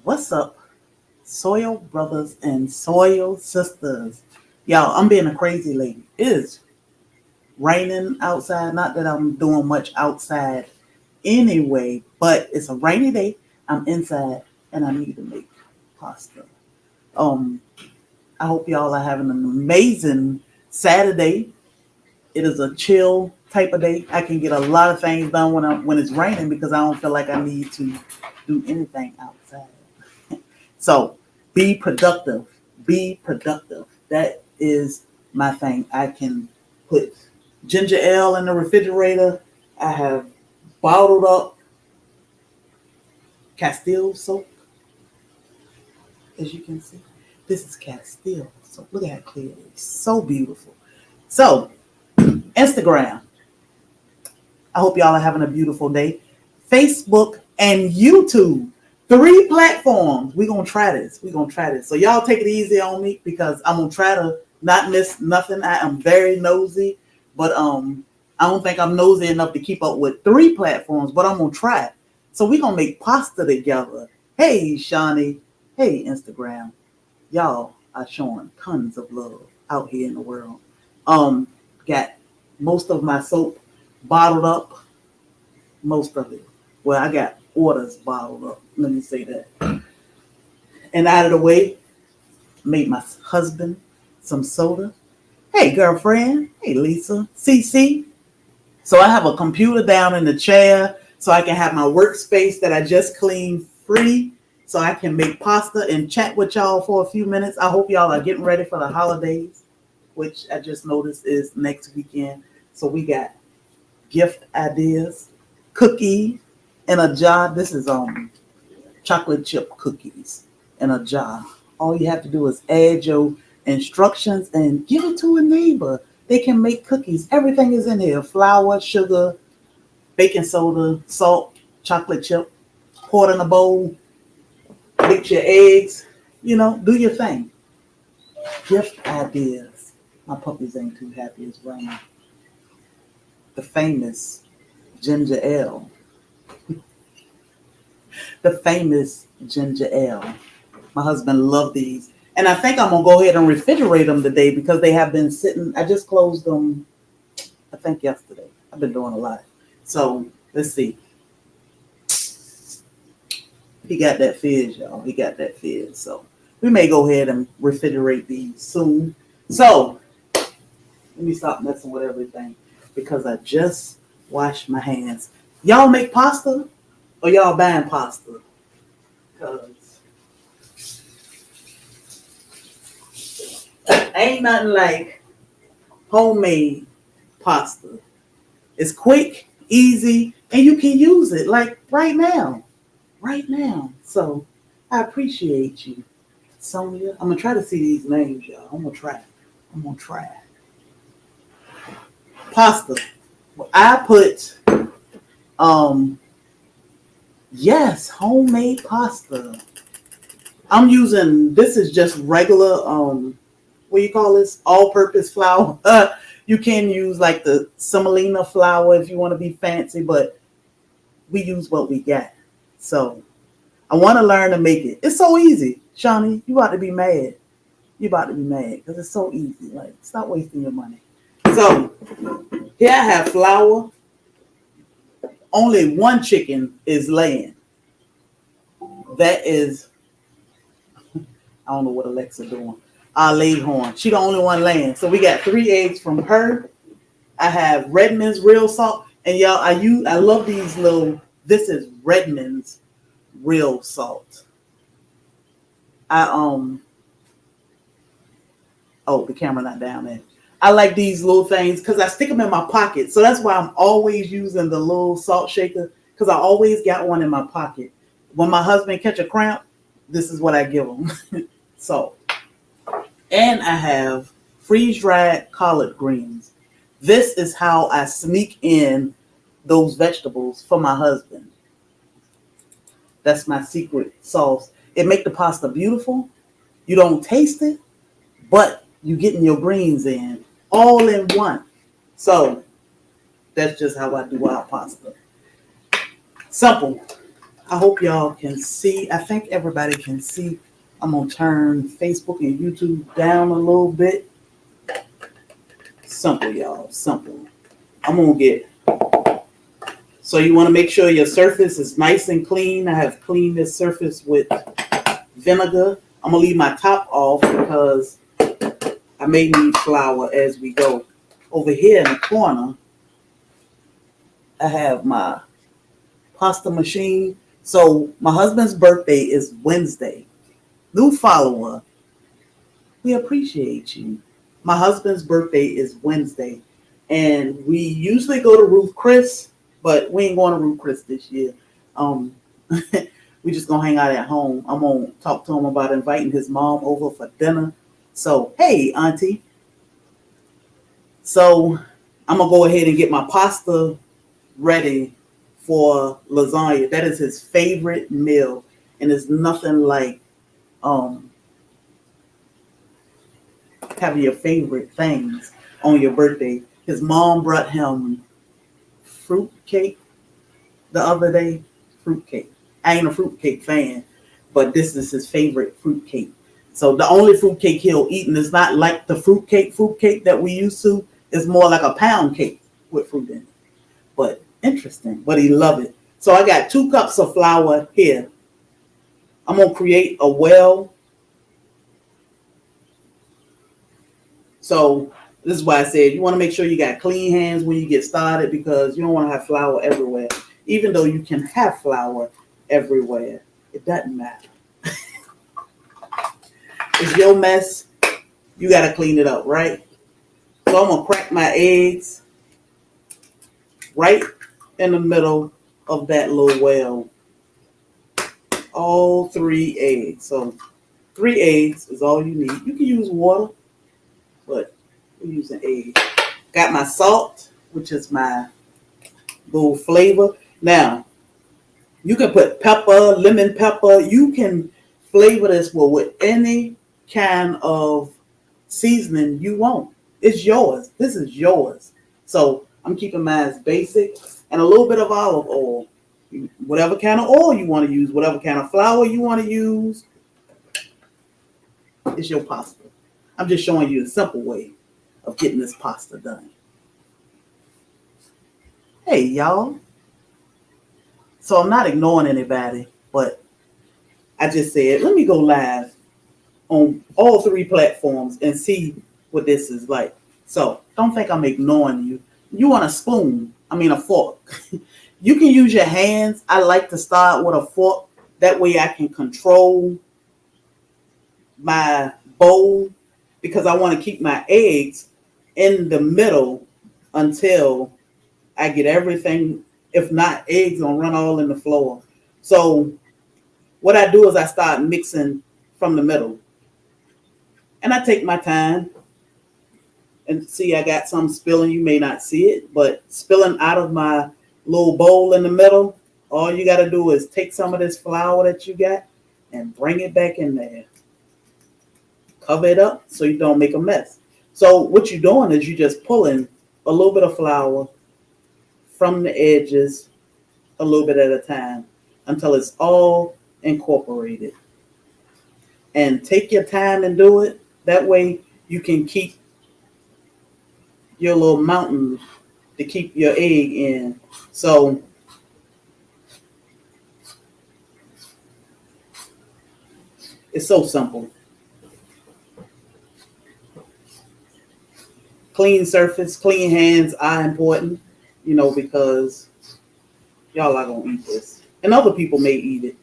What's up, soil brothers and soil sisters? Y'all, I'm being a crazy lady. It is raining outside. Not that I'm doing much outside anyway, but it's a rainy day. I'm inside and I need to make pasta. Um, I hope y'all are having an amazing Saturday. It is a chill type of day. I can get a lot of things done when it's raining because I don't feel like I need to do anything outside. So be productive. Be productive. That is my thing. I can put ginger ale in the refrigerator. I have bottled up Castile soap, as you can see. This is Castile soap. Look at how clear it is. So beautiful. So, Instagram. I hope y'all are having a beautiful day. Facebook and YouTube. 3 platforms. We're going to try this. We're going to try this. So y'all take it easy on me because I'm going to try to not miss nothing. I am very nosy, but I don't think I'm nosy enough to keep up with 3 platforms, but I'm going to try it. So we're going to make pasta together. Hey, Shawnee. Hey, Instagram. Y'all are showing tons of love out here in the world. Got most of my soap bottled up. Most of it. Well, I got orders bottled up. Let me say that. And out of the way, made my husband some soda. Hey, girlfriend. Hey, Lisa. CC. So I have a computer down in the chair so I can have my workspace that I just cleaned free so I can make pasta and chat with y'all for a few minutes. I hope y'all are getting ready for the holidays, which I just noticed is next weekend. So we got gift ideas, cookies in a jar. This is chocolate chip cookies in a jar. All you have to do is add your instructions and give it to a neighbor. They can make cookies. Everything is in here: flour, sugar, baking soda, salt, chocolate chip. Pour it in a bowl. Mix your eggs. Do your thing. Gift ideas. My puppies ain't too happy. It's raining. The famous ginger ale. The famous ginger ale. My husband loved these. And I think I'm going to go ahead and refrigerate them today because they have been sitting. I just closed them, I think, yesterday. I've been doing a lot. So let's see. He got that fizz, y'all. He got that fizz. So we may go ahead and refrigerate these soon. So let me stop messing with everything because I just washed my hands. Y'all make pasta or y'all buying pasta? Because ain't nothing like homemade pasta. It's quick, easy, and you can use it like right now. Right now. So I appreciate you, Sonia. I'm gonna try to see these names, y'all. I'm gonna try. Pasta. Well, I put yes, homemade pasta. I'm using, this is just regular what do you call this? All purpose flour. You can use like the semolina flour if you want to be fancy, but we use what we got. So I want to learn to make it. It's so easy. Shawnee, you about to be mad. You about to be mad because it's so easy. Like, stop wasting your money. So here I have flour. Only one chicken is laying. That is, I don't know what Alexa doing. Our Leghorn. She the only one laying. So we got 3 eggs from her. I have Redmond's real salt. And y'all, I love these little, this is Redmond's real salt. Oh, the camera not down there. I like these little things because I stick them in my pocket. So that's why I'm always using the little salt shaker because I always got one in my pocket. When my husband catch a cramp, this is what I give him. So, and I have freeze-dried collard greens. This is how I sneak in those vegetables for my husband. That's my secret sauce. It make the pasta beautiful. You don't taste it, but you getting your greens in all in one. So that's just how I do our pasta. Simple. I hope y'all can see. I think everybody can see. I'm gonna turn Facebook and YouTube down a little bit. Simple, y'all. Simple. I'm gonna get. So you want to make sure your surface is nice and clean. I have cleaned this surface with vinegar. I'm gonna leave my top off because I may need flour as we go. Over here in the corner, I have my pasta machine. So my husband's birthday is Wednesday. New follower, we appreciate you. My husband's birthday is Wednesday, and we usually go to Ruth Chris, but we ain't going to Ruth Chris this year. We just gonna hang out at home. I'm gonna talk to him about inviting his mom over for dinner. So hey, auntie. So I'm gonna go ahead and get my pasta ready for lasagna. That is his favorite meal, and it's nothing like having your favorite things on your birthday. His mom brought him fruit cake the other day. Fruit cake. I ain't a fruit cake fan, but this is his favorite fruit cake. So the only fruit cake he'll eat, and it's not like the fruit cake that we used to. It's more like a pound cake with fruit in it. But interesting, but he loved it. So I got 2 cups of flour here. I'm gonna create a well. So this is why I said you want to make sure you got clean hands when you get started, because you don't want to have flour everywhere. Even though you can have flour everywhere, it doesn't matter. It's your mess. You got to clean it up, right? So I'm going to crack my eggs right in the middle of that little well. All 3 eggs. So 3 eggs is all you need. You can use water, but we're using eggs. Got my salt, which is my little flavor. Now, you can put pepper, lemon pepper. You can flavor this with any kind of seasoning you want. It's yours. This is yours. So I'm keeping mine as basic, and a little bit of olive oil. Whatever kind of oil you want to use, whatever kind of flour you want to use, it's your pasta. I'm just showing you a simple way of getting this pasta done. Hey, y'all. So I'm not ignoring anybody, but I just said, let me go live on all 3 platforms and see what this is like. So don't think I'm ignoring you. You want a spoon, a fork. You can use your hands. I like to start with a fork. That way I can control my bowl, because I want to keep my eggs in the middle until I get everything. If not, eggs gonna run all in the floor. So what I do is I start mixing from the middle. And I take my time. And see, I got some spilling. You may not see it, but spilling out of my little bowl in the middle. All you got to do is take some of this flour that you got and bring it back in there. Cover it up so you don't make a mess. So what you're doing is you're just pulling a little bit of flour from the edges a little bit at a time until it's all incorporated. And take your time and do it. That way you can keep your little mountain to keep your egg in. So it's so simple. Clean surface, clean hands are important, because y'all are going to eat this. And other people may eat it.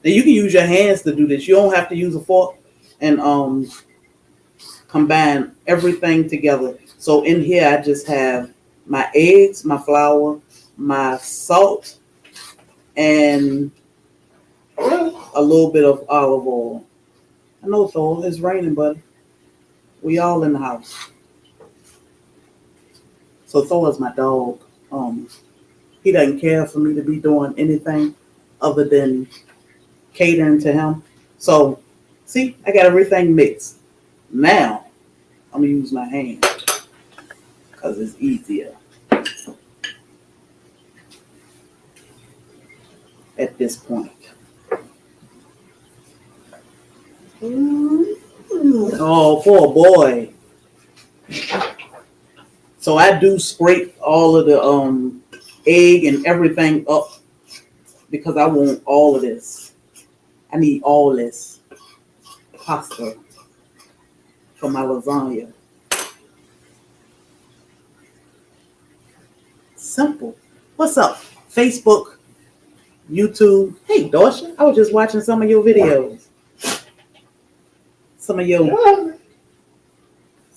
Now you can use your hands to do this. You don't have to use a fork and combine everything together. So in here, I just have my eggs, my flour, my salt, and a little bit of olive oil. I know Thor, it's raining, buddy. We all in the house. So Thor is my dog. He doesn't care for me to be doing anything other than catering to him. So, see, I got everything mixed. Now, I'm I'm gonna use my hand because it's easier at this point. Oh, poor boy. So I do scrape all of the egg and everything up because I want all of this. I need all this pasta for my lasagna. Simple. What's up? Facebook, YouTube. Hey, Dorsha, I was just watching some of your videos. So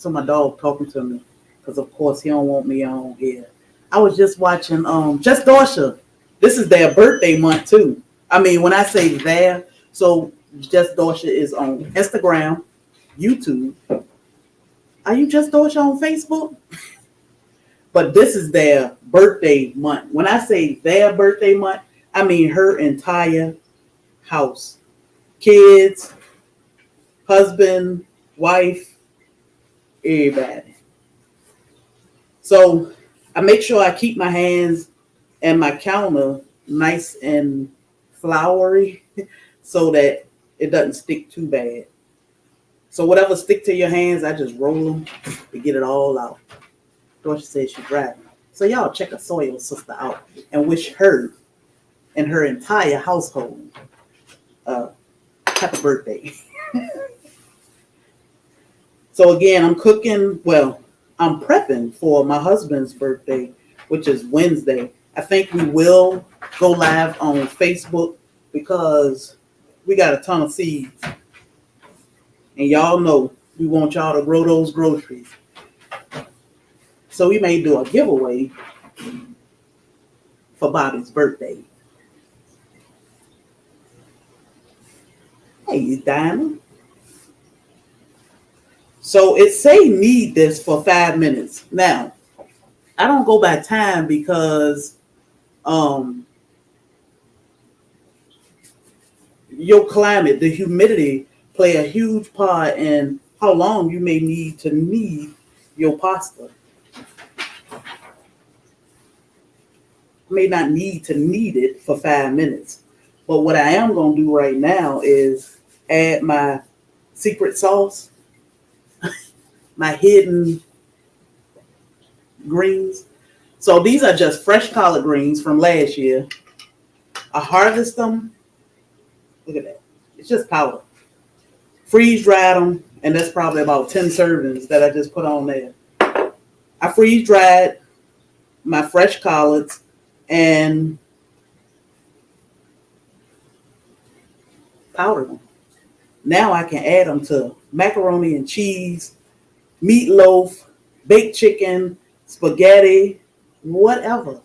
my dog talking to me because of course he don't want me on here. I was just watching Just Dorsha. This is their birthday month too. I mean, when I say their, so Just Dorsha is on Instagram, YouTube. Are you Just Dorsha on Facebook? But this is their birthday month. When I say their birthday month, I mean her entire house. Kids, husband, wife, everybody. So I make sure I keep my hands and my counter nice and floury so that it doesn't stick too bad. So whatever stick to your hands, I just roll them to get it all out. Dorsha says she's driving. So y'all check a soil sister out and wish her and her entire household happy birthday. So again, I'm prepping for my husband's birthday, which is Wednesday. I think we will go live on Facebook because we got a ton of seeds. And y'all know we want y'all to grow those groceries. So we may do a giveaway for Bobby's birthday. Hey, Diamond. So it say need this for 5 minutes. Now, I don't go by time because your climate, the humidity, play a huge part in how long you may need to knead your pasta. May not need to knead it for 5 minutes. But what I am going to do right now is add my secret sauce, my hidden greens. So these are just fresh collard greens from last year. I harvest them. Look at that. It's just powder. Freeze dried them, and that's probably about 10 servings that I just put on there. I freeze dried my fresh collards and powder them. Now I can add them to macaroni and cheese, meatloaf, baked chicken, spaghetti, whatever.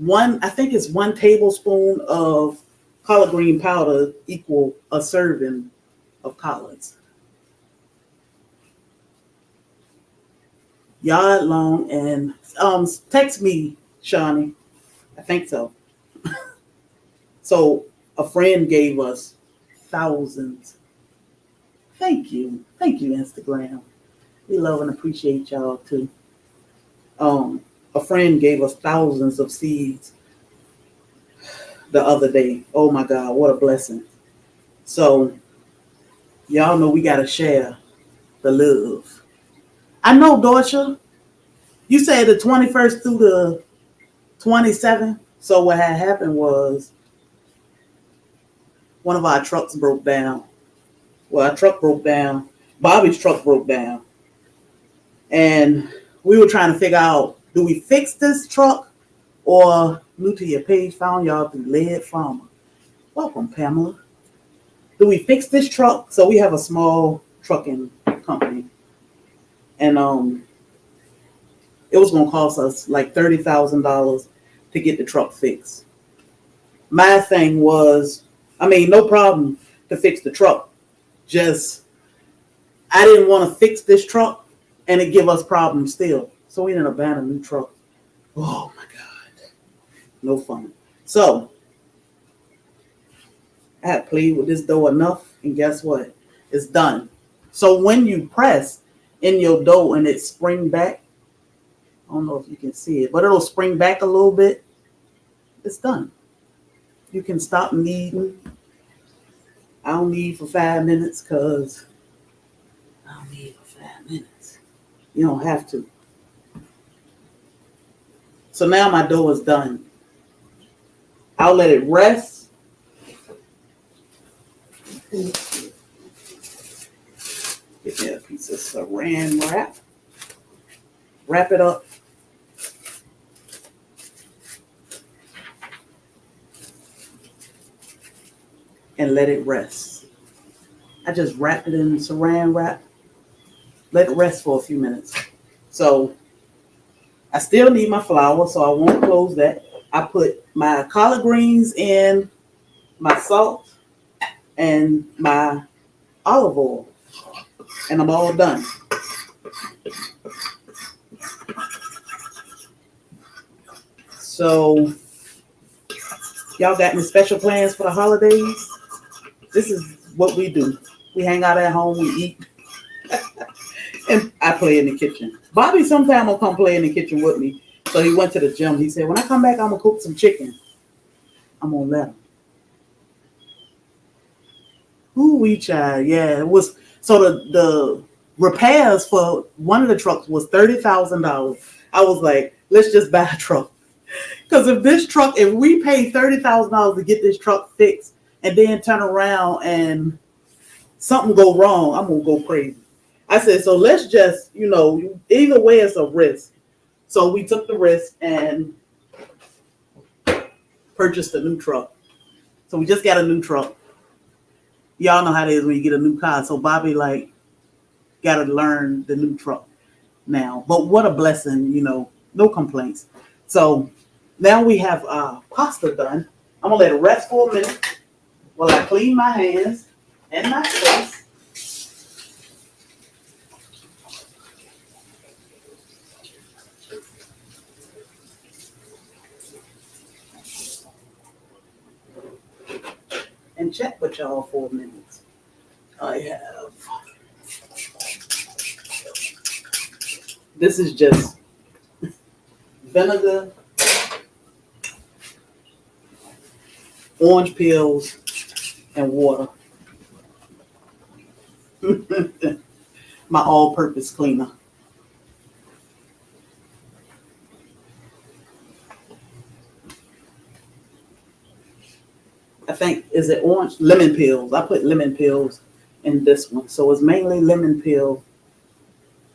I think it's 1 tablespoon of collard green powder equal a serving of collards. Yard long and text me, Shawnee. I think so. So a friend gave us thousands. Thank you, Instagram. We love and appreciate y'all too. A friend gave us thousands of seeds the other day. Oh my God, what a blessing. So y'all know we gotta share the love. I know, Dorsha, you said the 21st through the 27th. So what had happened was one of our trucks broke down. Well, our truck broke down. Bobby's truck broke down. And we were trying to figure out, do we fix this truck or new to your page, found y'all through Lead Farmer. Welcome, Pamela. Do we fix this truck? So we have a small trucking company. And it was going to cost us like $30,000 to get the truck fixed. My thing was, no problem to fix the truck. Just, I didn't want to fix this truck and it give us problems still. So we ended up buying a new truck. Oh my God. No fun. So I had played with this dough enough, and guess what? It's done. So when you press, in your dough and it spring back. I don't know if you can see it, but it'll spring back a little bit. It's done. You can stop kneading. I don't knead for 5 minutes because I don't knead for 5 minutes. You don't have to. So now my dough is done. I'll let it rest. Get me a piece of saran wrap. Wrap it up. And let it rest. I just wrap it in saran wrap. Let it rest for a few minutes. So I still need my flour, so I won't close that. I put my collard greens in, my salt, and my olive oil. And I'm all done. So, y'all got any special plans for the holidays? This is what we do. We hang out at home, we eat, and I play in the kitchen. Bobby sometime will come play in the kitchen with me. So he went to the gym. He said, when I come back, I'm going to cook some chicken. I'm going to let him. Ooh, we child. Yeah, it was. So the repairs for one of the trucks was $30,000. I was like, let's just buy a truck. Because if we pay $30,000 to get this truck fixed and then turn around and something go wrong, I'm going to go crazy. I said, so let's just, either way it's a risk. So we took the risk and purchased a new truck. So we just got a new truck. Y'all know how it is when you get a new car. So Bobby got to learn the new truck now. But what a blessing, no complaints. So now we have pasta done. I'm going to let it rest for a minute while I clean my hands and my face. And chat with y'all for a minute. I have. This is just vinegar, orange peels, and water. My all-purpose cleaner. I think, is it orange? Lemon peels. I put lemon peels in this one. So it's mainly lemon peel,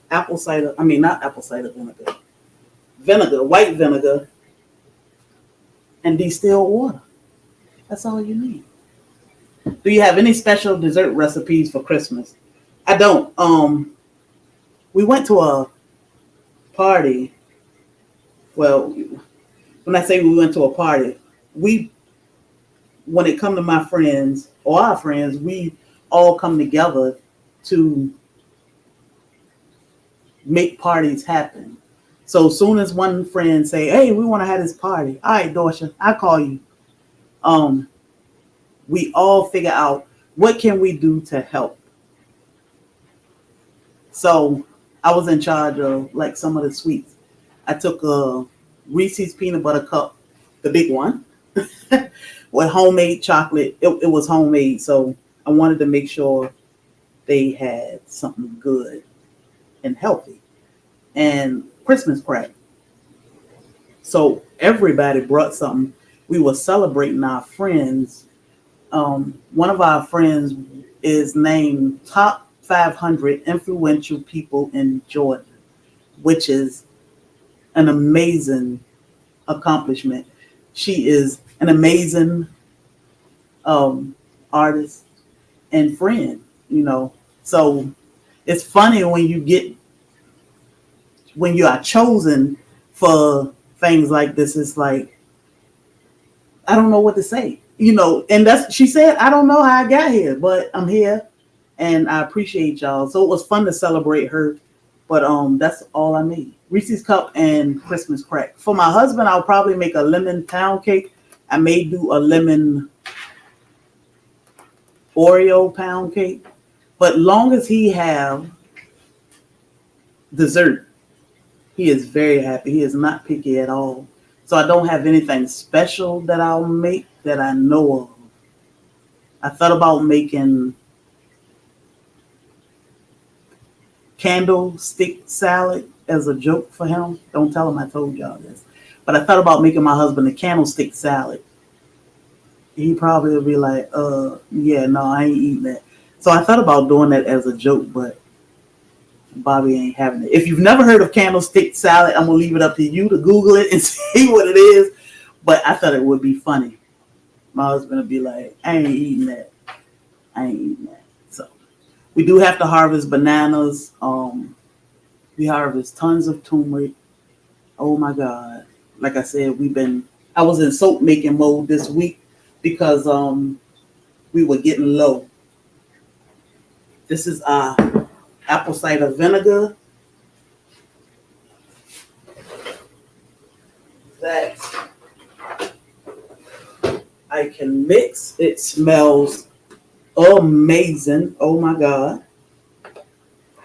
not apple cider vinegar. Vinegar, white vinegar, and distilled water. That's all you need. Do you have any special dessert recipes for Christmas? I don't. We went to a party. Well, when I say we went to a party, when it come to my friends or our friends, we all come together to make parties happen. So as soon as one friend say, hey, we want to have this party. All right, Dorsha, I call you. We all figure out what can we do to help. So I was in charge of some of the sweets. I took a Reese's peanut butter cup, the big one, with homemade chocolate. It was homemade, so I wanted to make sure they had something good and healthy. And Christmas crack. So everybody brought something. We were celebrating our friends. One of our friends is named Top 500 Influential People in Georgia, which is an amazing accomplishment. She is an amazing artist and friend, So it's funny when you are chosen for things like this. It's like, I don't know what to say, and she said, I don't know how I got here, but I'm here and I appreciate y'all. So it was fun to celebrate her, but that's all I made. Reese's cup and Christmas crack. For my husband, I'll probably make a lemon pound cake. I may do a lemon Oreo pound cake, but long as he have dessert. He is very happy. He is not picky at all. So I don't have anything special that I'll make that I know of. I thought about making candlestick salad as a joke for him. Don't tell him I told y'all this. But I thought about making my husband a candlestick salad. He probably would be like, yeah, no, I ain't eating that. So I thought about doing that as a joke, but Bobby ain't having it. If you've never heard of candlestick salad, I'm going to leave it up to you to Google it and see what it is. But I thought it would be funny. My husband would be like, I ain't eating that. I ain't eating that. So we do have to harvest bananas. We harvest tons of turmeric. Oh my God. Like I said, I was in soap making mode this week because we were getting low. This is apple cider vinegar that I can mix. It smells amazing. Oh my God.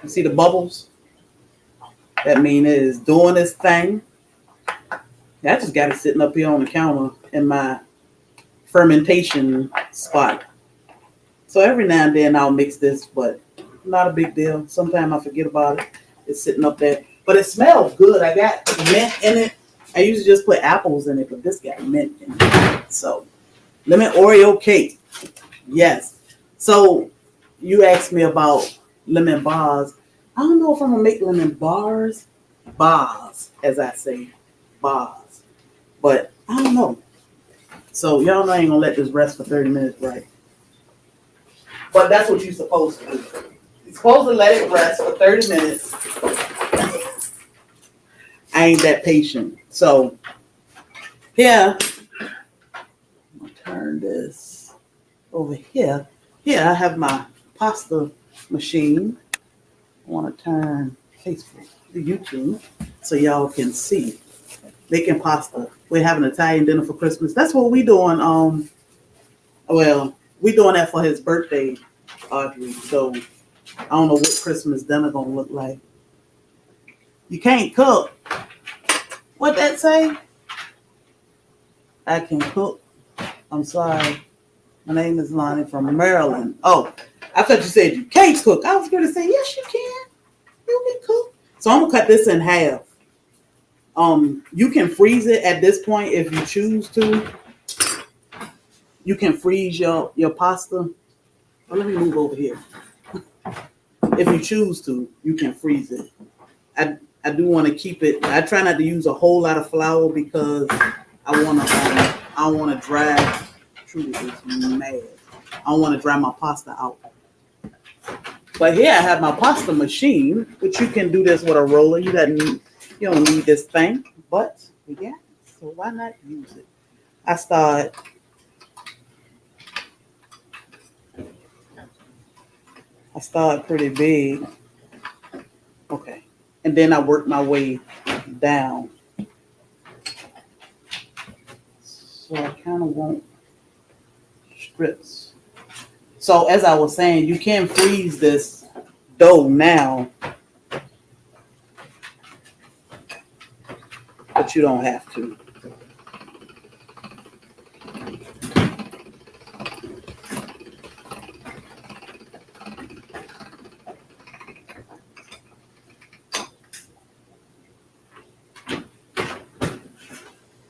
You see the bubbles? That means it is doing its thing. I just got it sitting up here on the counter in my fermentation spot. So every now and then I'll mix this, but not a big deal. Sometimes I forget about it. It's sitting up there. But it smells good. I got mint in it. I usually just put apples in it, but this got mint in it. So lemon Oreo cake. Yes. So you asked me about lemon bars. I don't know if I'm going to make lemon bars. Bars, as I say. Bars. But I don't know. So y'all know I ain't going to let this rest for 30 minutes, right? But that's what you're supposed to do. You're supposed to let it rest for 30 minutes. I ain't that patient. So, here, I'm going to turn this over here. Here, I have my pasta machine. I want to turn Facebook to YouTube so y'all can see. Making pasta. We're having Italian dinner for Christmas. That's what we doing. Well, we doing that for his birthday, Audrey. So I don't know what Christmas dinner gonna look like. You can't cook. What that say? I can cook. I'm sorry. My name is Lonnie from Maryland. Oh, I thought you said you can't cook. I was going to say, yes, you can. You can cook. So I'm gonna cut this in half. You can freeze it at this point if you choose to. You can freeze your pasta. Oh, let me move over here. If you choose to, you can freeze it. I do want to keep it. I try not to use a whole lot of flour because I want to dry. Trudy is mad. I want to dry my pasta out. But here I have my pasta machine, which you can do this with a roller. You don't need this thing, but yeah. So why not use it? I start pretty big. Okay. And then I work my way down. So I kind of want strips. So as I was saying, you can freeze this dough now, but you don't have to.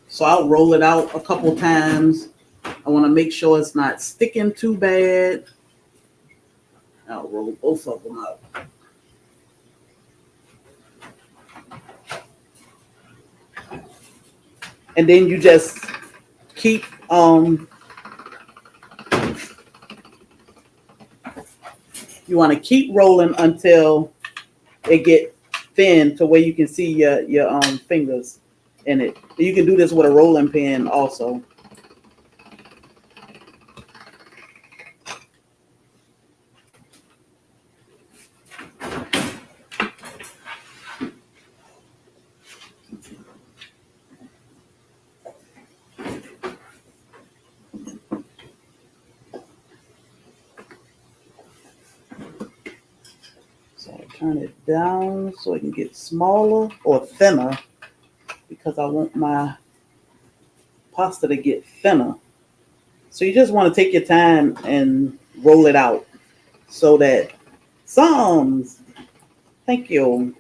So I'll roll it out a couple times. I want to make sure it's not sticking too bad. I'll roll both of them out. And then you just keep you want to keep rolling until it get thin to where you can see your fingers in it. You can do this with a rolling pin also. So turn it down so it can get smaller or thinner because I want my pasta to get thinner. So you just want to take your time and roll it out so that thank you,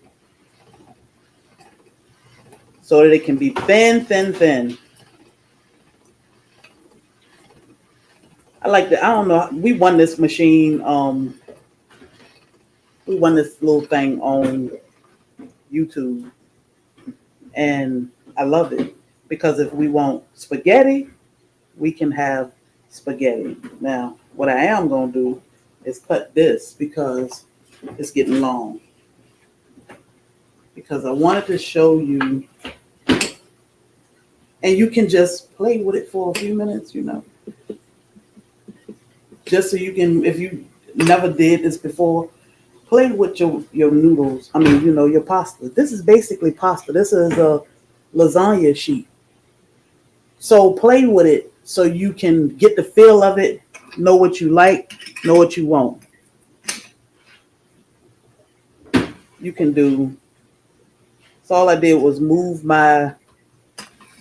so that it can be thin, thin, thin. I like that. I don't know. We won this machine. We won this little thing on YouTube, and I love it because if we want spaghetti, we can have spaghetti. Now, what I am going to do is cut this because it's getting long. Because I wanted to show you, and you can just play with it for a few minutes, just so you can, if you never did this before, play with your noodles. I mean, your pasta. This is basically pasta. This is a lasagna sheet. So play with it so you can get the feel of it, know what you like, know what you want. You can do, so all I did was move my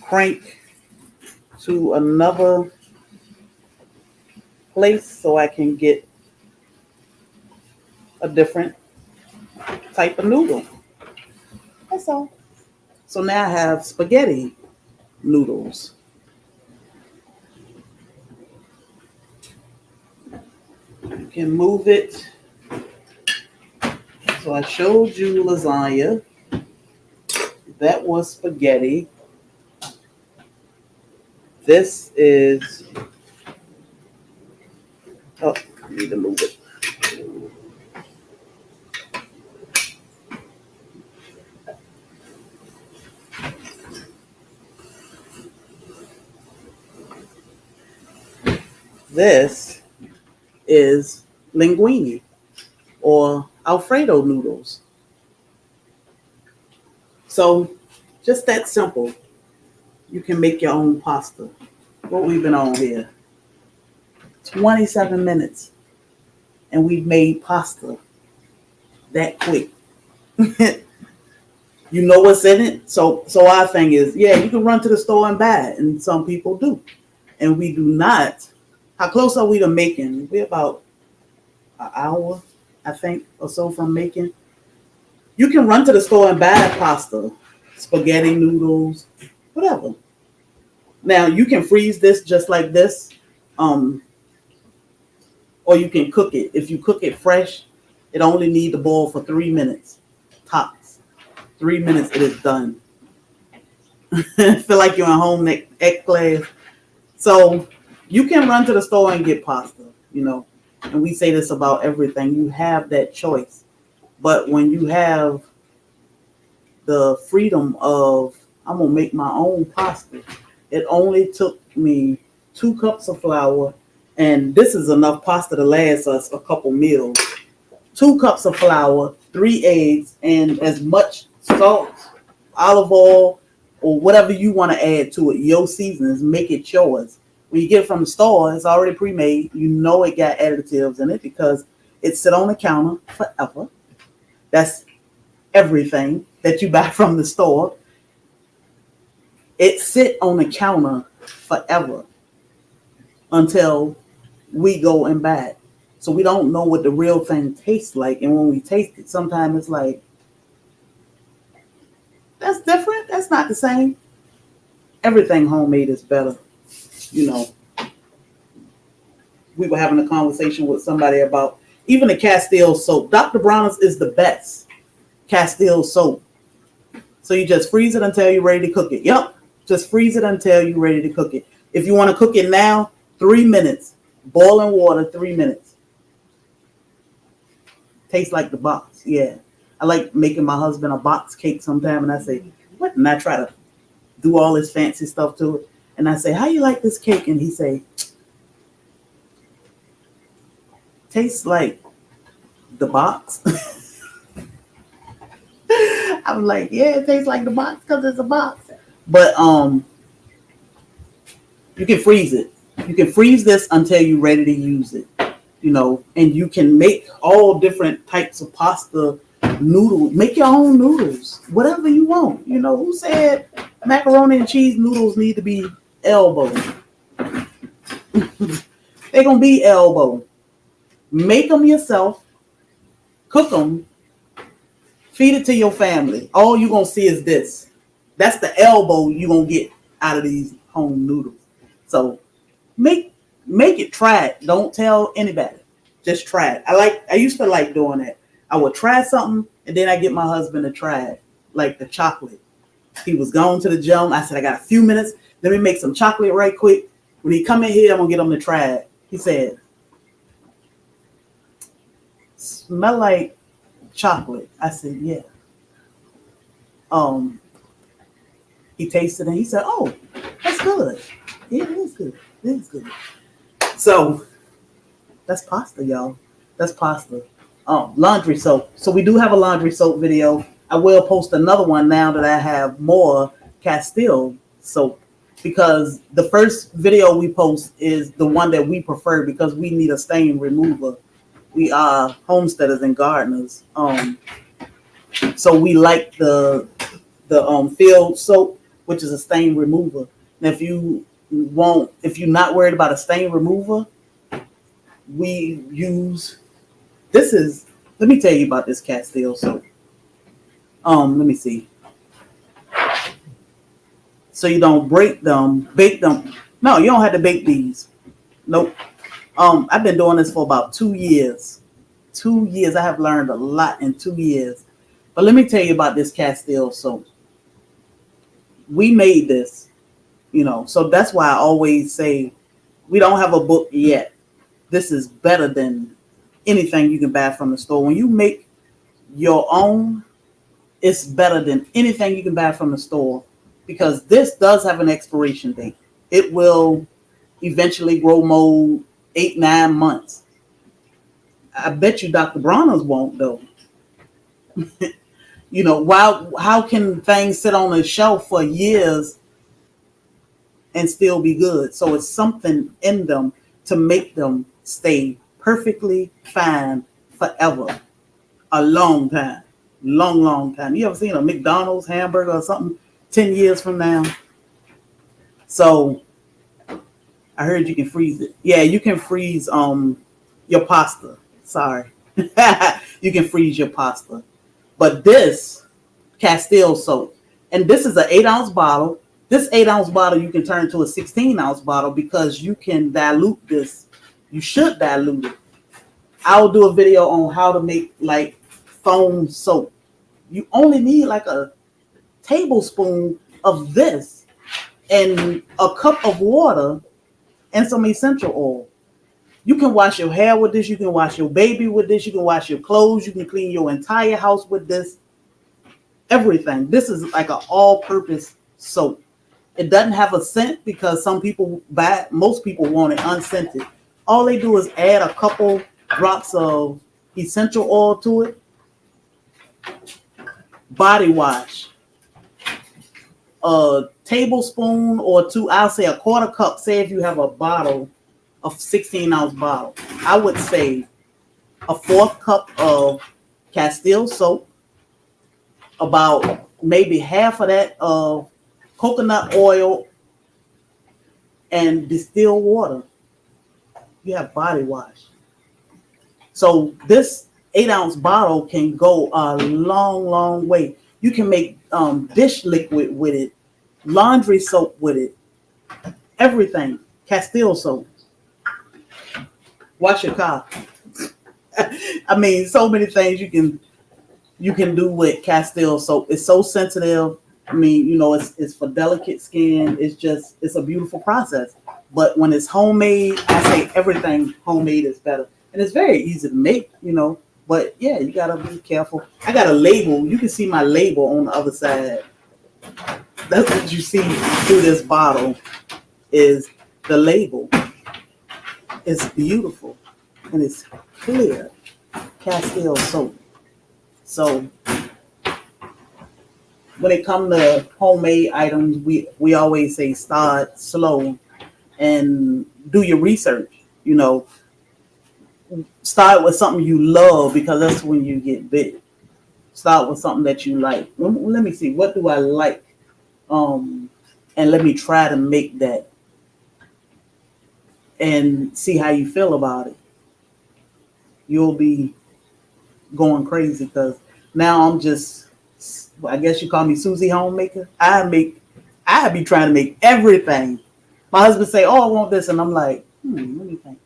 crank to another place so I can get a different type of noodle. That's all. So now I have spaghetti noodles. You can move it. So I showed you lasagna. That was spaghetti. This is, I need to move it. This is linguine or Alfredo noodles. So just that simple. You can make your own pasta. What we've been on here, 27 minutes, and we've made pasta that quick. You know what's in it. So our thing is, yeah, you can run to the store and buy it, and some people do, and we do not. How close are we to making? We're about an hour, I think, or so from making. You can run to the store and buy pasta, spaghetti noodles, whatever. Now you can freeze this just like this, or you can cook it. If you cook it fresh, it only needs to boil for 3 minutes, tops. 3 minutes, it is done. Feel like you're in home ec class. So you can run to the store and get pasta, and we say this about everything. You have that choice. But when you have the freedom of, I'm going to make my own pasta, it only took me 2 cups of flour, and this is enough pasta to last us a couple meals. 2 cups of flour, 3 eggs, and as much salt, olive oil, or whatever you want to add to it. Your seasonings, make it yours. When you get it from the store, it's already pre-made. You know it got additives in it because it sit on the counter forever. That's everything that you buy from the store. It sit on the counter forever until we go and buy it. So we don't know what the real thing tastes like. And when we taste it, sometimes it's like, that's different. That's not the same. Everything homemade is better. We were having a conversation with somebody about even the Castile soap. Dr. Bronner's is the best Castile soap. So you just freeze it until you're ready to cook it. Yep. Just freeze it until you're ready to cook it. If you want to cook it now, 3 minutes. Boiling water, 3 minutes. Tastes like the box. Yeah. I like making my husband a box cake sometime, and I say, what? And I try to do all this fancy stuff to it. And I say, how you like this cake? And he say, tastes like the box. I'm like, yeah, it tastes like the box because it's a box. But you can freeze it. You can freeze this until you're ready to use it. And you can make all different types of pasta Noodles. Make your own noodles. Whatever you want. You know, who said macaroni and cheese noodles need to be elbow? They're going to be elbow. Make them yourself. Cook them. Feed it to your family. All you're going to see is this. That's the elbow you're going to get out of these home noodles. So make it. Try it. Don't tell anybody. Just try it. I used to like doing that. I would try something and then I get my husband to try it. Like the chocolate. He was going to the gym. I said, I got a few minutes. Let me make some chocolate right quick. When he come in here, I'm going to get him to try it. He said, smell like chocolate. I said, yeah. He tasted it and he said, oh, that's good. Yeah, it is good. It is good. So that's pasta, y'all. That's pasta. Laundry soap. So we do have a laundry soap video. I will post another one now that I have more Castile soap, because the first video we post is the one that we prefer because we need a stain remover. We are homesteaders and gardeners. So we like the field soap, which is a stain remover. And if you're not worried about a stain remover, we use, let me tell you about this Castile soap. Let me see. So you don't bake them. No, you don't have to bake these. Nope. I've been doing this for about 2 years. 2 years. I have learned a lot in 2 years. But let me tell you about this Castile soap. We made this, so that's why I always say we don't have a book yet. This is better than anything you can buy from the store. When you make your own, it's better than anything you can buy from the store, because this does have an expiration date. It will eventually grow mold 8-9 months. I bet you Dr. Bronner's won't, though. How can things sit on a shelf for years and still be good? So it's something in them to make them stay perfectly fine forever. A long time. Long time. You ever seen a McDonald's hamburger or something 10 years from now? So I heard you can freeze it. Yeah, you can freeze your pasta. Sorry. You can freeze your pasta. But this Castile soap, and this is an 8-ounce bottle. This 8-ounce bottle you can turn to a 16-ounce bottle because you can dilute this. You should dilute it. I'll do a video on how to make like foam soap. You only need like a tablespoon of this and a cup of water and some essential oil. You can wash your hair with this. You can wash your baby with this. You can wash your clothes. You can clean your entire house with this. Everything. This is like an all-purpose soap. It doesn't have a scent because most people want it unscented. All they do is add a couple drops of essential oil to it. Body wash. A tablespoon or two, I'll say a quarter cup. Say if you have a bottle, a 16-ounce bottle, I would say a 4th cup of Castile soap, about maybe half of that of coconut oil, and distilled water. You have body wash. So this 8-ounce bottle can go a long way. You can make dish liquid with it, laundry soap with it, everything. Castile soap. Wash your car. I mean, so many things you can do with Castile soap. It's so sensitive. I mean, it's for delicate skin. It's a beautiful process. But when it's homemade, I say everything homemade is better. And it's very easy to make, But yeah, you gotta be careful. I got a label. You can see my label on the other side. That's what you see through this bottle is the label. It's beautiful and it's clear. Castile soap. So when it comes to homemade items, we always say start slow and do your research. Start with something you love because that's when you get big. Start with something that you like. Let me see. What do I like? And let me try to make that and see how you feel about it. You'll be going crazy because now I'm just, I guess you call me Susie Homemaker. I be trying to make everything. My husband say, "Oh, I want this," and I'm like, let me think.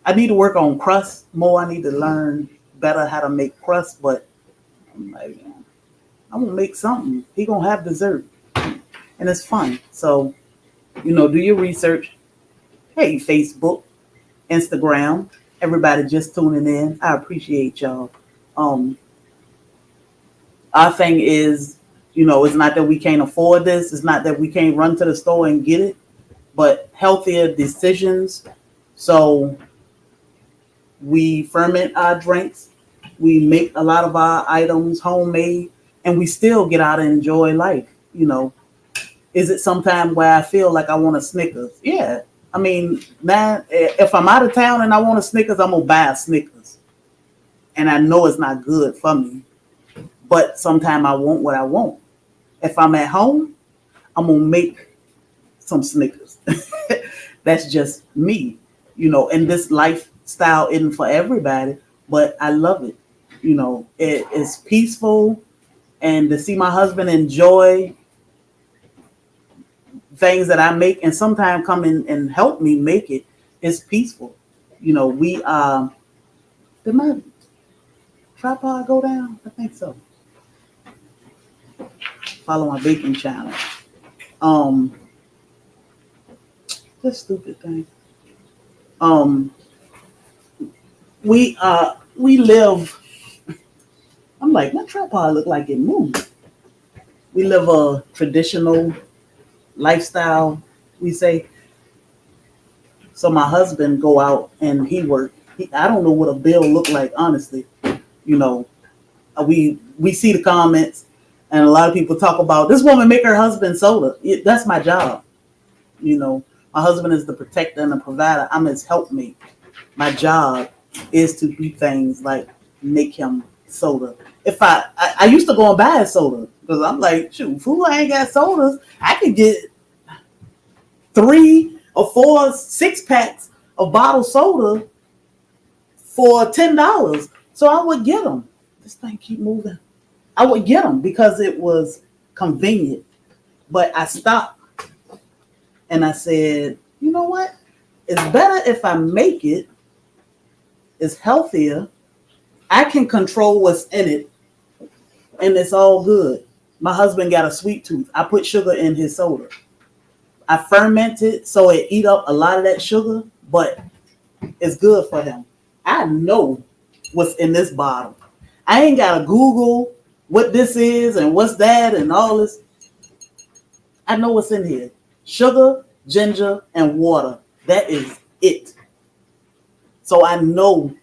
I need to work on crust more. I need to learn better how to make crust, but I'm like, I'm gonna make something. He gonna have dessert, and it's fun. So, do your research. Hey, Facebook, Instagram, everybody just tuning in. I appreciate y'all. Um, our thing is, it's not that we can't afford this. It's not that we can't run to the store and get it, but healthier decisions. So we ferment our drinks. We make a lot of our items homemade, and we still get out and enjoy life. Is it sometime where I feel like I want a Snickers? Yeah. I mean, now if I'm out of town and I want a Snickers, I'm gonna buy a Snickers, and I know it's not good for me. But sometimes I want what I want. If I'm at home, I'm gonna make some Snickers. That's just me, and this lifestyle isn't for everybody, but I love it. It's peaceful, and to see my husband enjoy things that I make and sometimes come in and help me make it is peaceful. We did my tripod go down? I think so. Follow my baking channel. This stupid thing. We live. I'm like, my tripod look like it moved. We live a traditional lifestyle, we say. So my husband go out and he work. I don't know what a bill look like, honestly. We see the comments, and a lot of people talk about this woman make her husband soda. That's my job. My husband is the protector and the provider. I'm his helpmate. My job is to do things like make him soda. If I used to go and buy a soda because I'm like, shoot, fool, I ain't got sodas. I could get 3 or 4 6-packs of bottled soda for $10. So I would get them. This thing keep moving. I would get them because it was convenient. But I stopped and I said, you know what? It's better if I make it. It's healthier. I can control what's in it, and it's all good. My husband got a sweet tooth. I put sugar in his soda. I ferment it so it eat up a lot of that sugar, but it's good for him. I know what's in this bottle. I ain't got to Google what this is and what's that and all this. I know what's in here. Sugar, ginger, and water. That is it. So I know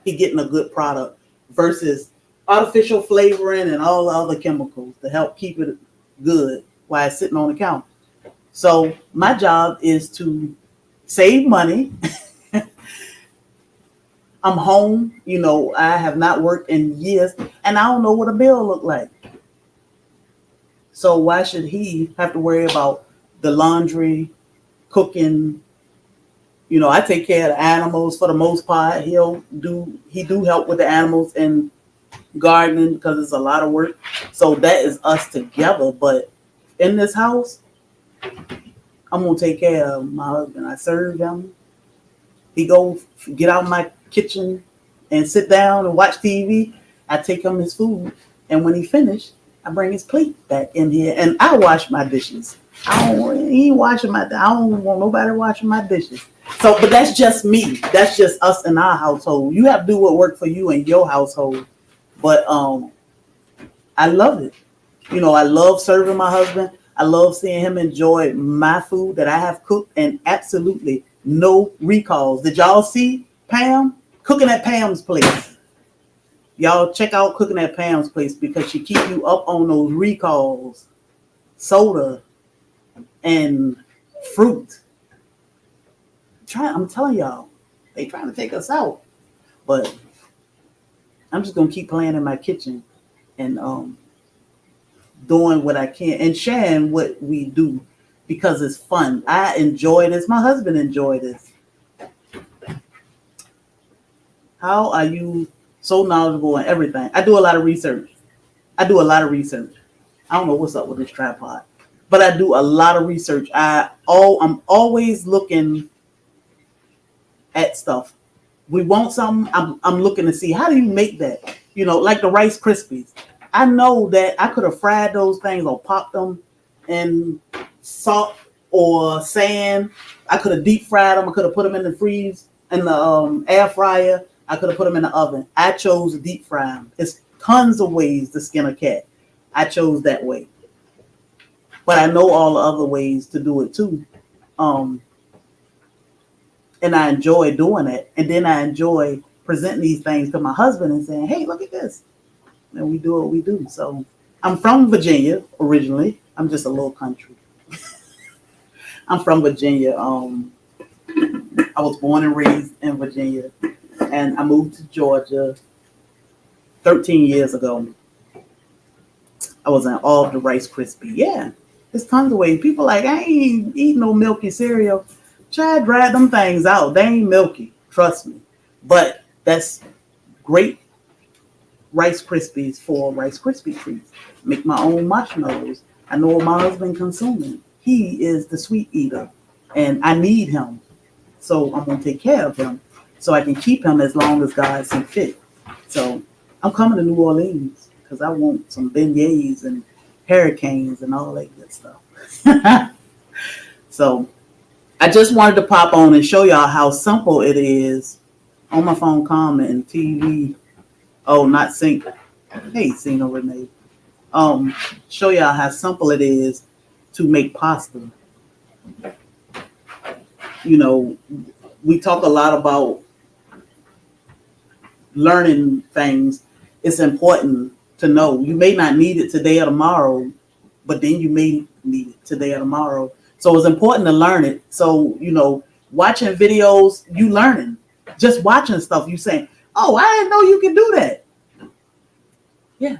he getting a good product versus artificial flavoring and all the other chemicals to help keep it good while it's sitting on the counter. So my job is to save money. I'm home, I have not worked in years, and I don't know what a bill look like. So why should he have to worry about the laundry, cooking? I take care of the animals for the most part. He do help with the animals and gardening because it's a lot of work. So that is us together. But in this house, I'm gonna take care of my husband. I serve him. He go get out of my kitchen and sit down and watch TV. I take him his food, and when he finished, I bring his plate back in here, and I wash my dishes. I don't want nobody washing my dishes. So, but that's just me. That's just us in our household. You have to do what works for you in your household. But I love it. I love serving my husband. I love seeing him enjoy my food that I have cooked, and absolutely no recalls. Did y'all see Pam cooking at Pam's place? Y'all check out Cooking at Pam's Place because she keep you up on those recalls, soda, and fruit. I'm telling y'all, they trying to take us out. But I'm just gonna keep playing in my kitchen and doing what I can and sharing what we do because it's fun. I enjoy this. My husband enjoyed this. How are you so knowledgeable in everything? I do a lot of research. I don't know what's up with this tripod, but I do a lot of research. I'm always looking at stuff. We want something. I'm looking to see how do you make that. Like the Rice Krispies. I know that I could have fried those things or popped them in salt or sand. I could have deep fried them. I could have put them in the air fryer. I could have put them in the oven. I chose to deep fry them. There's tons of ways to skin a cat. I chose that way. But I know all the other ways to do it too. And I enjoy doing it. And then I enjoy presenting these things to my husband and saying, hey, look at this. And we do what we do. So I'm from Virginia originally. I'm just a little country. I'm from Virginia. I was born and raised in Virginia. And I moved to Georgia 13 years ago. I was in all of the Rice Krispies. Yeah, there's tons of ways. People like, I ain't eating no milky cereal. Try to dry them things out. They ain't milky. Trust me. But that's great Rice Krispies for Rice Krispie treats. Make my own marshmallows. I know what my husband consuming. He is the sweet eater. And I need him. So I'm going to take care of him. So I can keep him as long as God sees fit. So I'm coming to New Orleans because I want some beignets and hurricanes and all that good stuff. So I just wanted to pop on and show y'all how simple it is on my phone comment TV. Oh, not sync. Hey, Cena Renee. Show y'all how simple it is to make pasta. We talk a lot about learning things. It's important to know. You may not need it today or tomorrow, but then you may need it today or tomorrow. So it's important to learn it. So, watching videos, you learning. Just watching stuff, you saying, oh, I didn't know you can do that. Yeah,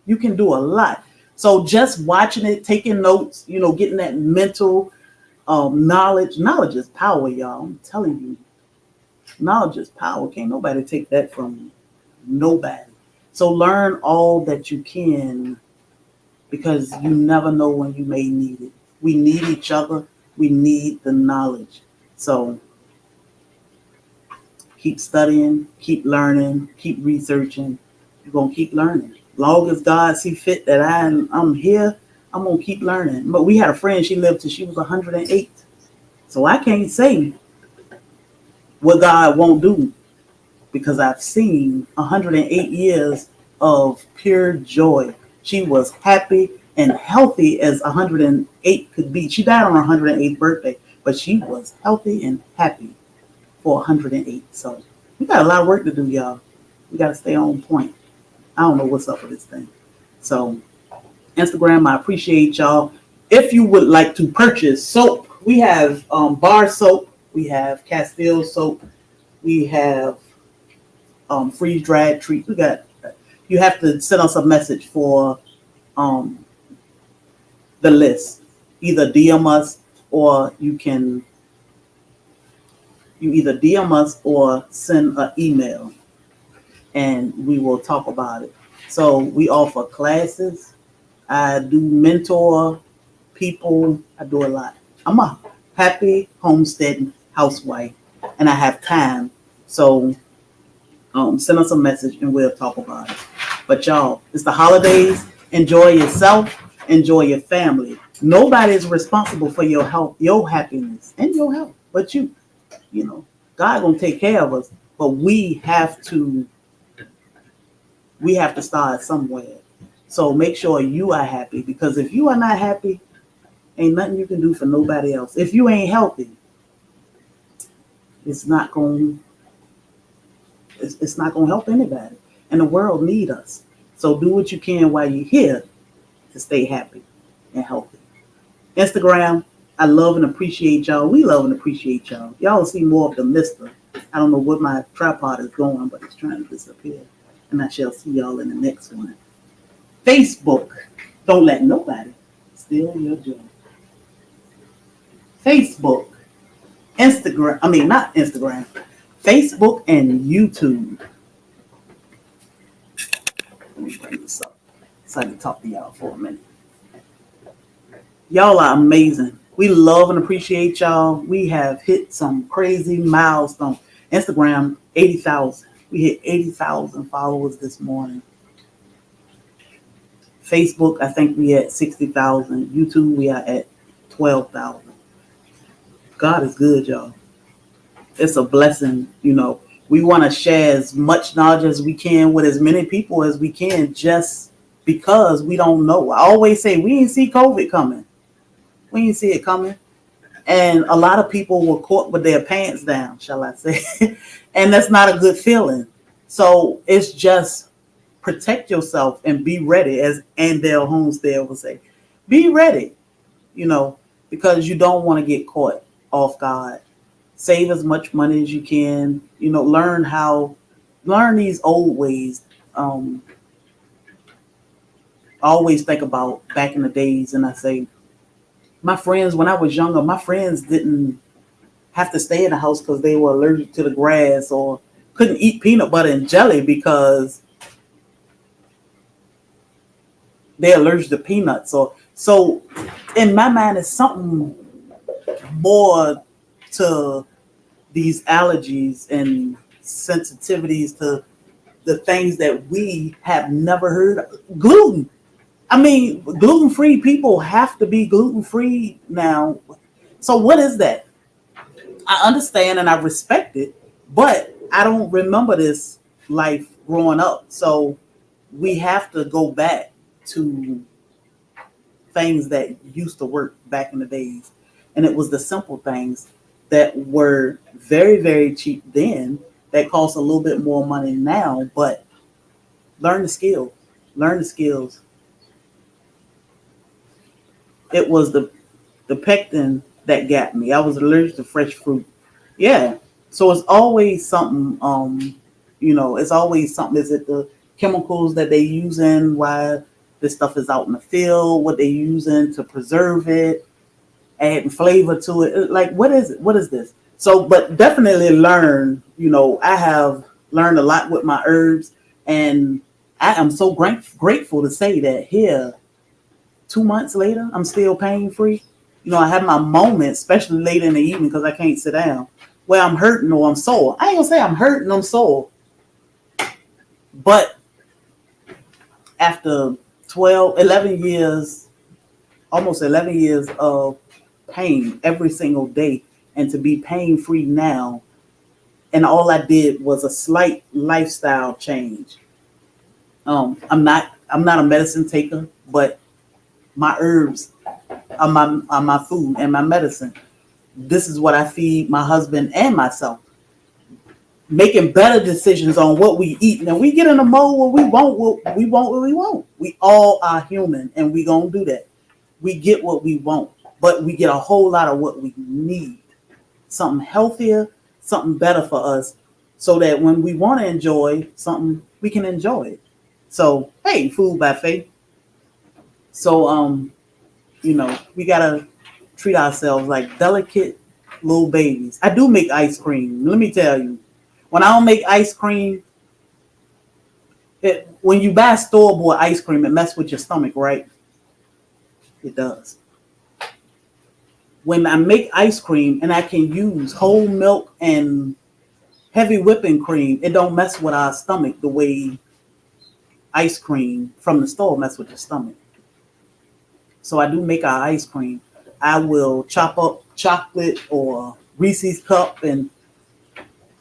you can do a lot. So just watching it, taking notes, getting that mental knowledge. Knowledge is power, y'all. I'm telling you. Knowledge is power. Can't nobody take that from you. Nobody. So learn all that you can because you never know when you may need it. We need each other. We need the knowledge. So keep studying, keep learning, keep researching. You're going to keep learning. Long as God see fit that I'm here, I'm going to keep learning. But we had a friend, she lived till she was 108. So I can't say what God won't do because I've seen 108 years of pure joy. She was happy and healthy as 108 could be. She died on her 108th birthday, but she was healthy and happy for 108. So we got a lot of work to do, y'all. We got to stay on point. I don't know what's up with this thing. So Instagram, I appreciate y'all. If you would like to purchase soap, we have bar soap. We have Castile soap. We have freeze-dried treats. You have to send us a message for the list. Either DM us or you either DM us or send an email and we will talk about it. So we offer classes. I do mentor people. I do a lot. I'm a happy homesteading housewife and I have time. So send us a message and we'll talk about it. But y'all, it's the holidays. Enjoy yourself. Enjoy your family. Nobody is responsible for your health, your happiness, and your health, but you. God gonna take care of us, but we have to start somewhere. So make sure you are happy, because if you are not happy, ain't nothing you can do for nobody else. If you ain't healthy, it's not gonna help anybody. And the world need us. So do what you can while you're here to stay happy and healthy. Instagram, I love and appreciate y'all. We love and appreciate y'all. Y'all will see more of the mister. I don't know what my tripod is going, but it's trying to disappear. And I shall see y'all in the next one. Facebook. Don't let nobody steal your joy. Facebook, Instagram. I mean, not Instagram. Facebook and YouTube. Let me bring this up so I can talk to y'all for a minute. Y'all are amazing. We love and appreciate y'all. We have hit some crazy milestones. Instagram, 80,000. We hit 80,000 followers this morning. Facebook, I think we at 60,000. YouTube, we are at 12,000. God is good, y'all. It's a blessing, you know. We want to share as much knowledge as we can with as many people as we can, just because we don't know. I always say we didn't see COVID coming. We didn't see it coming. And a lot of people were caught with their pants down, shall I say. And that's not a good feeling. So it's just protect yourself and be ready, as Andale Homestead would say. Be ready, you know, because you don't want to get caught off guard. Save as much money as you can, you know, learn these old ways. I always think about back in the days, and I say, my friends, when I was younger, my friends didn't have to stay in the house because they were allergic to the grass or couldn't eat peanut butter and jelly because they're allergic to peanuts. So in my mind, it's something more to these allergies and sensitivities to the things that we have never heard of. Gluten. I mean, gluten-free people have to be gluten-free now. So what is that? I understand and I respect it, but I don't remember this life growing up. So we have to go back to things that used to work back in the days. And it was the simple things that were very, very cheap then that cost a little bit more money now, but learn the skill. Learn the skills. It was the pectin that got me. I was allergic to fresh fruit. Yeah. So it's always something, you know, it's always something. Is it the chemicals that they using while this stuff is out in the field, what they using to preserve it, adding flavor to it? Like, what is it? What is this? So, but definitely learn, you know, I have learned a lot with my herbs, and I am so grateful to say that here, 2 months later, I'm still pain-free. You know, I have my moments, especially late in the evening because I can't sit down, where I'm hurting or I'm sore. I ain't gonna say I'm hurting, I'm sore. But after 11 years, almost 11 years of pain every single day, and to be pain-free now, and all I did was a slight lifestyle change. I'm not a medicine taker, but my herbs are my food and my medicine. This is what I feed my husband and myself. Making better decisions on what we eat. Now we get in a mode where we want what we want. We all are human, and we gonna do that. We get what we want, but we get a whole lot of what we need. Something healthier, something better for us, so that when we want to enjoy something, we can enjoy it. So, hey, food by faith. So, you know, we gotta treat ourselves like delicate little babies. I do make ice cream. Let me tell you, when I don't make ice cream, when you buy store-bought ice cream, it messes with your stomach, right? It does. When I make ice cream and I can use whole milk and heavy whipping cream, it don't mess with our stomach the way ice cream from the store mess with your stomach. So I do make our ice cream. I will chop up chocolate or Reese's cup and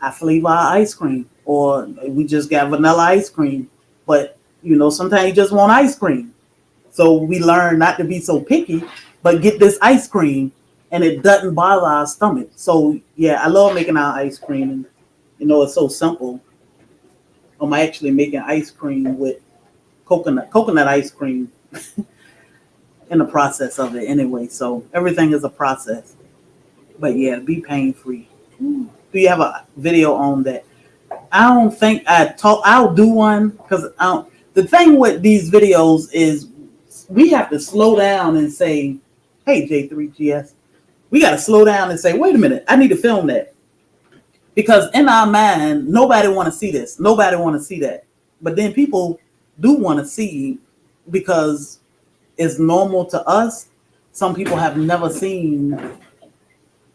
I flavor our ice cream. Or we just got vanilla ice cream. But, you know, sometimes you just want ice cream. So we learn not to be so picky, but get this ice cream and it doesn't bother our stomach. So, yeah, I love making our ice cream. And, you know, it's so simple. I'm actually making ice cream with coconut ice cream in the process of it anyway. So everything is a process. But, yeah, be pain-free. Do you have a video on that? I don't think I'll do one because the thing with these videos is we have to slow down and say, hey, J3GS, we got to slow down and say, wait a minute, I need to film that. Because in our mind, nobody want to see this. Nobody want to see that. But then people do want to see because it's normal to us. Some people have never seen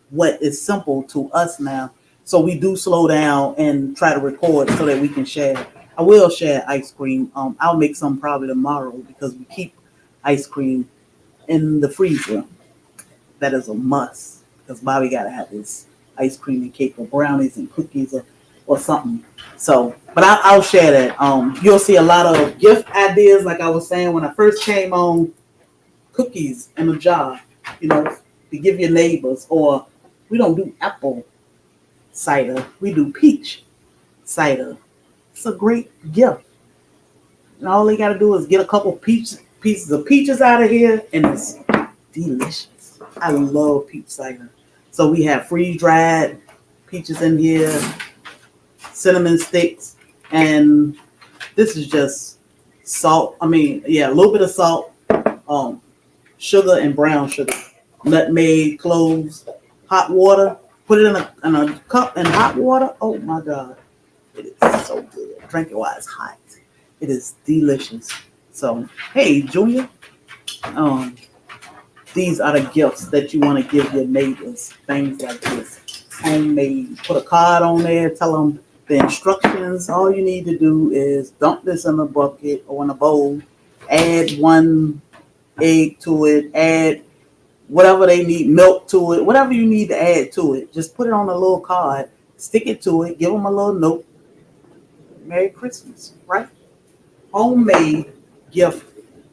what is simple to us now. So we do slow down and try to record so that we can share. I will share ice cream. I'll make some probably tomorrow because we keep ice cream in the freezer. That is a must because Bobby got to have his ice cream and cake or brownies and cookies or something. So, but I'll share that. You'll see a lot of gift ideas, like I was saying when I first came on, cookies in a jar, to give your neighbors. Or we don't do apple cider, we do peach cider. It's a great gift. And all they got to do is get a couple pieces of peaches out of here, and it's delicious. I love peach cider. So we have freeze-dried peaches in here, cinnamon sticks, and this is just salt. A little bit of salt, sugar and brown sugar, nutmeg, cloves, hot water. Put it in a cup in hot water. Oh my God, it is so good. Drink it while it's hot. It is delicious. So hey, Junior, these are the gifts that you want to give your neighbors. Things like this, homemade. Put a card on there. Tell them the instructions. All you need to do is dump this in a bucket or in a bowl. Add 1 egg to it. Add whatever they need, milk to it, whatever you need to add to it. Just put it on a little card. Stick it to it. Give them a little note. Merry Christmas, right? Homemade gift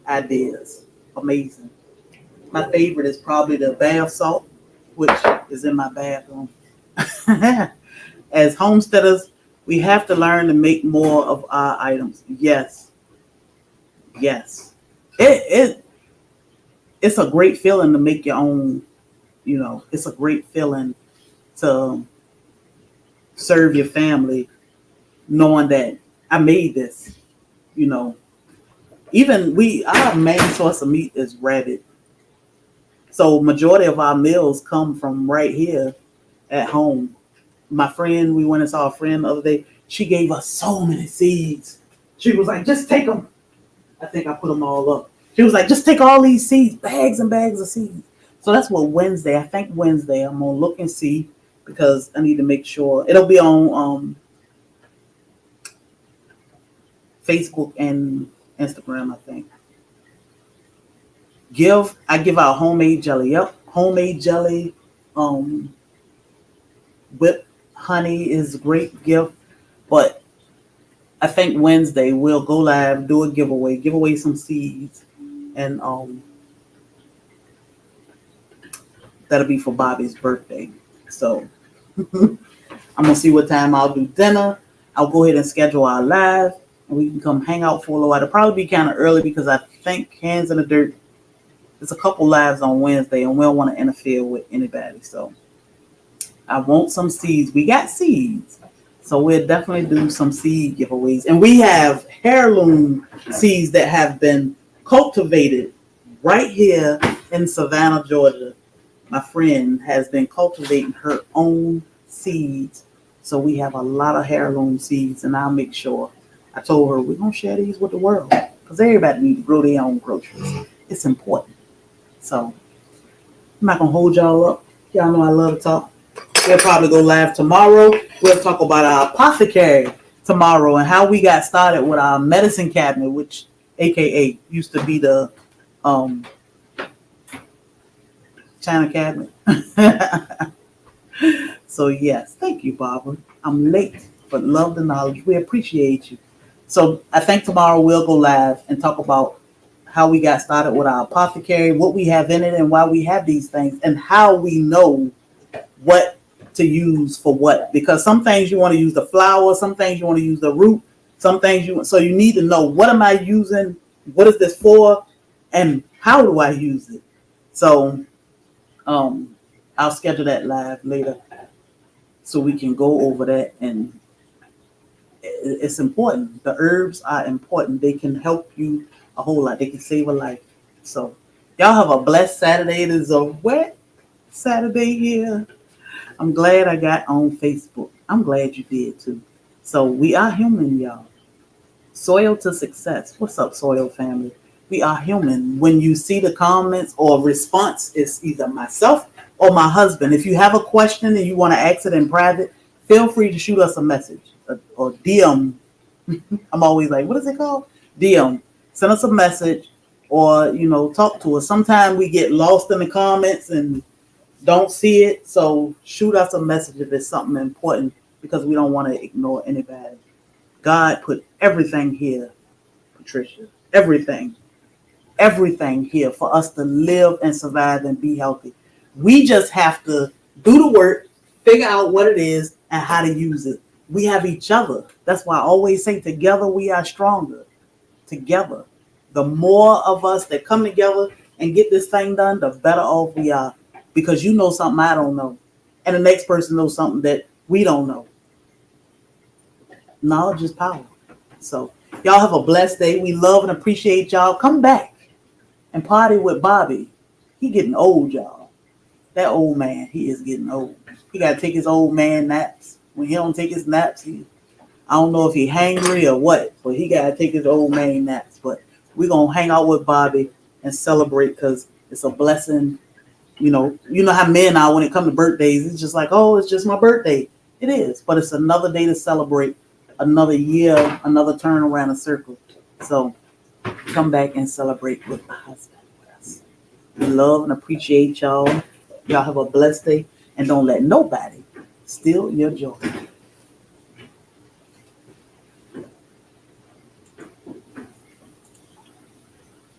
ideas. Amazing. My favorite is probably the bath salt, which is in my bathroom. As homesteaders, we have to learn to make more of our items. Yes. It's a great feeling to make your own, it's a great feeling to serve your family knowing that I made this, Even our main source of meat is rabbit. So majority of our meals come from right here at home. My friend, we went and saw a friend the other day. She gave us so many seeds. She was like, just take them. I think I put them all up. She was like, just take all these seeds, bags and bags of seeds. So that's what Wednesday, I'm going to look and see because I need to make sure. It'll be on Facebook and Instagram, I think. I give out homemade jelly. Yep, homemade jelly. Whipped honey is a great gift. But I think Wednesday we'll go live, do a giveaway, give away some seeds, and that'll be for Bobby's birthday. So I'm gonna see what time I'll do dinner. I'll go ahead and schedule our live, and we can come hang out for a little while. It'll probably be kind of early because I think Hands in the Dirt. There's a couple lives on Wednesday, and we don't want to interfere with anybody. So I want some seeds. We got seeds. So we'll definitely do some seed giveaways. And we have heirloom seeds that have been cultivated right here in Savannah, Georgia. My friend has been cultivating her own seeds. So we have a lot of heirloom seeds, and I'll make sure. I told her we're going to share these with the world because everybody needs to grow their own groceries. It's important. So I'm not going to hold y'all up. Y'all know I love to talk. We'll probably go live tomorrow. We'll talk about our apothecary tomorrow and how we got started with our medicine cabinet, which AKA used to be the China cabinet. So yes, thank you, Barbara. I'm late, but love the knowledge. We appreciate you. So I think tomorrow we'll go live and talk about how we got started with our apothecary, what we have in it and why we have these things, and how we know what to use for what. Because some things you want to use the flower, some things you want to use the root, some things so you need to know, what am I using? What is this for? And how do I use it? So I'll schedule that live later so we can go over that and it's important. The herbs are important. They can help you a whole lot. They can save a life. So y'all have a blessed Saturday. It is a wet Saturday here. I'm glad I got on Facebook. I'm glad you did too. So we are human, y'all. Soil to success. What's up, Soil family? We are human. When you see the comments or response, it's either myself or my husband. If you have a question and you want to ask it in private, feel free to shoot us a message or DM. I'm always like, what is it called? DM. Send us a message or, talk to us. Sometimes we get lost in the comments and don't see it. So shoot us a message if it's something important because we don't want to ignore anybody. God put everything here, Patricia. Everything here for us to live and survive and be healthy. We just have to do the work, figure out what it is and how to use it. We have each other. That's why I always say together we are stronger. Together. The more of us that come together and get this thing done, the better off we are. Because you know something I don't know. And the next person knows something that we don't know. Knowledge is power. So y'all have a blessed day. We love and appreciate y'all. Come back and party with Bobby. He getting old, y'all. That old man, he is getting old. He got to take his old man naps. When he don't take his naps, I don't know if he hangry or what, but he got to take his old man naps. But we're going to hang out with Bobby and celebrate because it's a blessing. You know how men are when it comes to birthdays. It's just like, oh, it's just my birthday. It is, but it's another day to celebrate. Another year, another turn around a circle. So come back and celebrate with my husband with us. We love and appreciate y'all. Y'all have a blessed day and don't let nobody steal your joy.